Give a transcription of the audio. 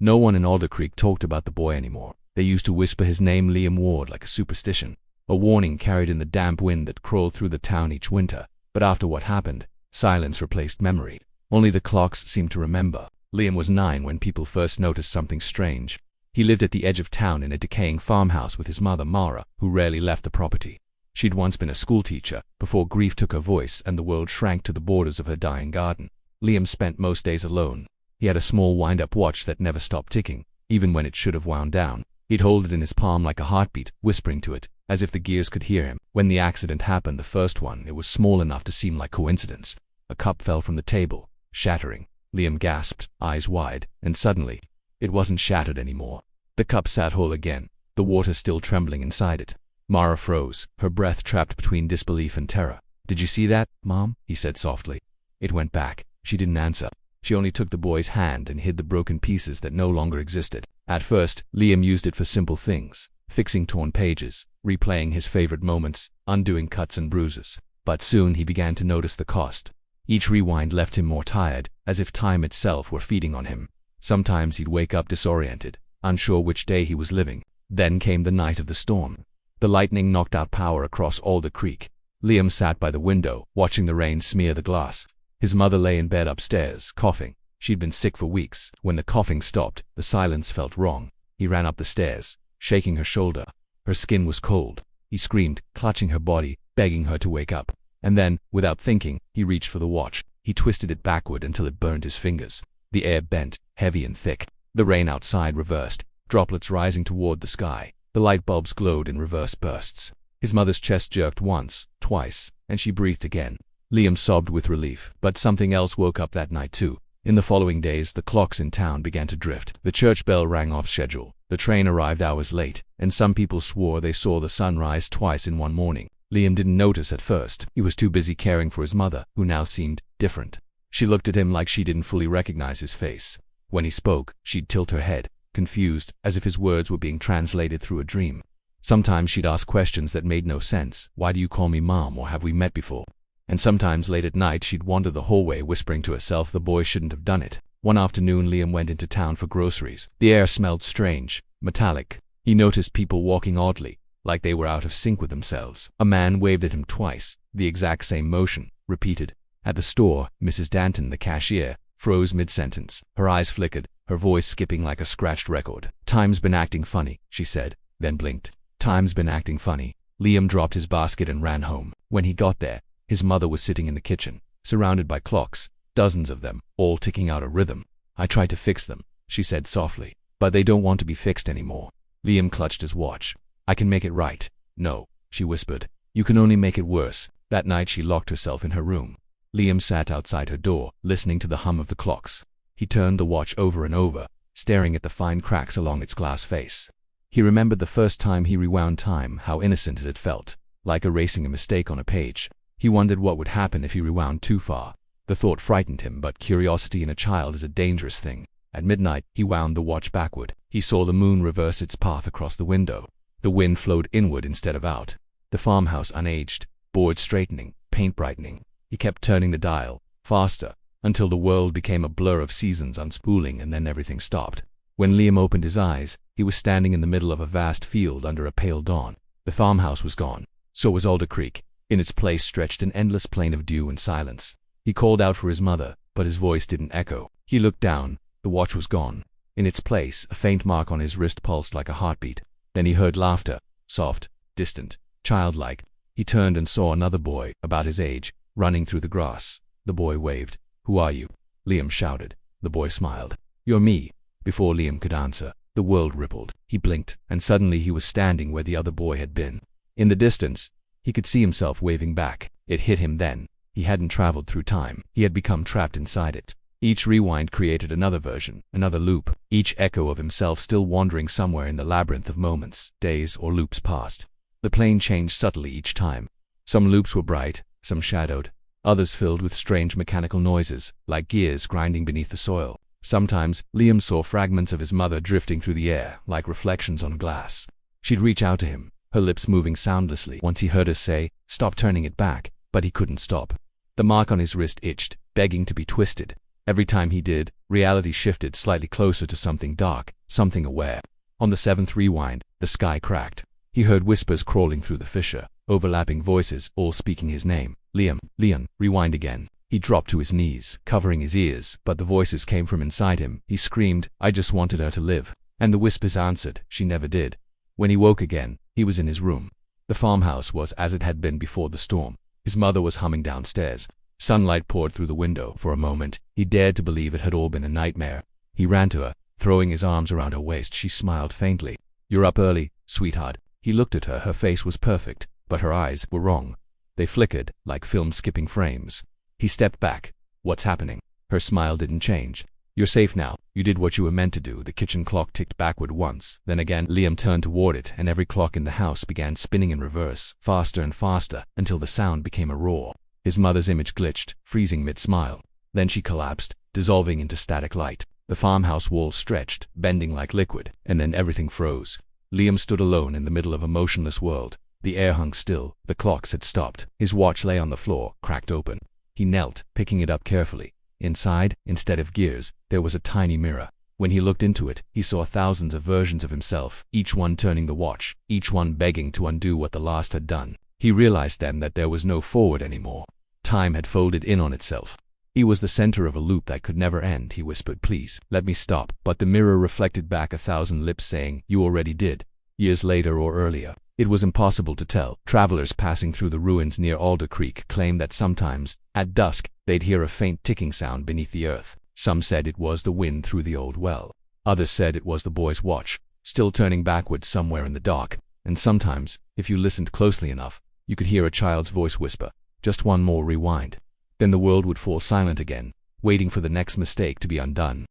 No one in Alder Creek talked about the boy anymore. They used to whisper his name, Liam Ward, like a superstition, a warning carried in the damp wind that crawled through the town each winter. But after what happened, silence replaced memory. Only the clocks seemed to remember. Liam was 9 when people first noticed something strange. He lived at the edge of town in a decaying farmhouse with his mother, Mara, who rarely left the property. She'd once been a schoolteacher, before grief took her voice and the world shrank to the borders of her dying garden. Liam spent most days alone. He had a small wind-up watch that never stopped ticking, even when it should have wound down. He'd hold it in his palm like a heartbeat, whispering to it, as if the gears could hear him. When the accident happened, the first one, it was small enough to seem like coincidence. A cup fell from the table, shattering. Liam gasped, eyes wide, and suddenly, it wasn't shattered anymore. The cup sat whole again, the water still trembling inside it. Mara froze, her breath trapped between disbelief and terror. "Did you see that, Mom?" he said softly. It went back. She didn't answer. She only took the boy's hand and hid the broken pieces that no longer existed. At first, Liam used it for simple things, fixing torn pages, replaying his favorite moments, undoing cuts and bruises. But soon he began to notice the cost. Each rewind left him more tired, as if time itself were feeding on him. Sometimes he'd wake up disoriented, unsure which day he was living. Then came the night of the storm. The lightning knocked out power across Alder Creek. Liam sat by the window, watching the rain smear the glass. His mother lay in bed upstairs, coughing. She'd been sick for weeks. When the coughing stopped, the silence felt wrong. He ran up the stairs, shaking her shoulder. Her skin was cold. He screamed, clutching her body, begging her to wake up. And then, without thinking, he reached for the watch. He twisted it backward until it burned his fingers. The air bent, heavy and thick. The rain outside reversed, droplets rising toward the sky. The light bulbs glowed in reverse bursts. His mother's chest jerked once, twice, and she breathed again. Liam sobbed with relief, but something else woke up that night too. In the following days, the clocks in town began to drift. The church bell rang off schedule. The train arrived hours late, and some people swore they saw the sun rise twice in one morning. Liam didn't notice at first. He was too busy caring for his mother, who now seemed different. She looked at him like she didn't fully recognize his face. When he spoke, she'd tilt her head, confused, as if his words were being translated through a dream. Sometimes she'd ask questions that made no sense. "Why do you call me Mom, or have we met before?" And sometimes late at night she'd wander the hallway whispering to herself the boy shouldn't have done it. One afternoon Liam went into town for groceries. The air smelled strange, metallic. He noticed people walking oddly, like they were out of sync with themselves. A man waved at him twice, the exact same motion, repeated. At the store, Mrs. Danton, the cashier, froze mid-sentence. Her eyes flickered, her voice skipping like a scratched record. "Time's been acting funny," she said, then blinked. "Time's been acting funny." Liam dropped his basket and ran home. When he got there, his mother was sitting in the kitchen, surrounded by clocks, dozens of them, all ticking out a rhythm. "I tried to fix them," she said softly, "but they don't want to be fixed anymore." Liam clutched his watch. "I can make it right." "No," she whispered. "You can only make it worse." That night she locked herself in her room. Liam sat outside her door, listening to the hum of the clocks. He turned the watch over and over, staring at the fine cracks along its glass face. He remembered the first time he rewound time, how innocent it had felt, like erasing a mistake on a page. He wondered what would happen if he rewound too far. The thought frightened him, but curiosity in a child is a dangerous thing. At midnight, he wound the watch backward. He saw the moon reverse its path across the window. The wind flowed inward instead of out. The farmhouse unaged, boards straightening, paint brightening. He kept turning the dial, faster, until the world became a blur of seasons unspooling, and then everything stopped. When Liam opened his eyes, he was standing in the middle of a vast field under a pale dawn. The farmhouse was gone. So was Alder Creek. In its place stretched an endless plain of dew and silence. He called out for his mother, but his voice didn't echo. He looked down. The watch was gone. In its place, a faint mark on his wrist pulsed like a heartbeat. Then he heard laughter, soft, distant, childlike. He turned and saw another boy, about his age, running through the grass. The boy waved. "Who are you?" Liam shouted. The boy smiled. "You're me." Before Liam could answer, the world rippled. He blinked, and suddenly he was standing where the other boy had been. In the distance, he could see himself waving back. It hit him then. He hadn't traveled through time. He had become trapped inside it. Each rewind created another version, another loop, each echo of himself still wandering somewhere in the labyrinth of moments, days, or loops past. The plane changed subtly each time. Some loops were bright, some shadowed, others filled with strange mechanical noises, like gears grinding beneath the soil. Sometimes, Liam saw fragments of his mother drifting through the air, like reflections on glass. She'd reach out to him, her lips moving soundlessly. Once he heard her say, "Stop turning it back," but he couldn't stop. The mark on his wrist itched, begging to be twisted. Every time he did, reality shifted slightly closer to something dark, something aware. On the seventh rewind, the sky cracked. He heard whispers crawling through the fissure, overlapping voices, all speaking his name. Liam, Leon, rewind again. He dropped to his knees, covering his ears, but the voices came from inside him. He screamed, I just wanted her to live. And the whispers answered, she never did. When he woke again, he was in his room. The farmhouse was as it had been before the storm. His mother was humming downstairs. Sunlight poured through the window. For a moment, he dared to believe it had all been a nightmare. He ran to her, throwing his arms around her waist. She smiled faintly. You're up early, sweetheart. He looked at her. Her face was perfect, but her eyes were wrong. They flickered, like film skipping frames. He stepped back. What's happening? Her smile didn't change. You're safe now. You did what you were meant to do. The kitchen clock ticked backward once. Then again, Liam turned toward it, and every clock in the house began spinning in reverse, faster and faster, until the sound became a roar. His mother's image glitched, freezing mid-smile. Then she collapsed, dissolving into static light. The farmhouse walls stretched, bending like liquid, and then everything froze. Liam stood alone in the middle of a motionless world. The air hung still. The clocks had stopped. His watch lay on the floor, cracked open. He knelt, picking it up carefully. Inside, instead of gears, there was a tiny mirror. When he looked into it, he saw thousands of versions of himself, each one turning the watch, each one begging to undo what the last had done. He realized then that there was no forward anymore. Time had folded in on itself. He was the center of a loop that could never end. He whispered, please, let me stop. But the mirror reflected back 1,000 lips saying, you already did. Years later or earlier. It was impossible to tell. Travelers passing through the ruins near Alder Creek claimed that sometimes, at dusk, they'd hear a faint ticking sound beneath the earth. Some said it was the wind through the old well. Others said it was the boy's watch, still turning backwards somewhere in the dark. And sometimes, if you listened closely enough, you could hear a child's voice whisper, just one more rewind. Then the world would fall silent again, waiting for the next mistake to be undone.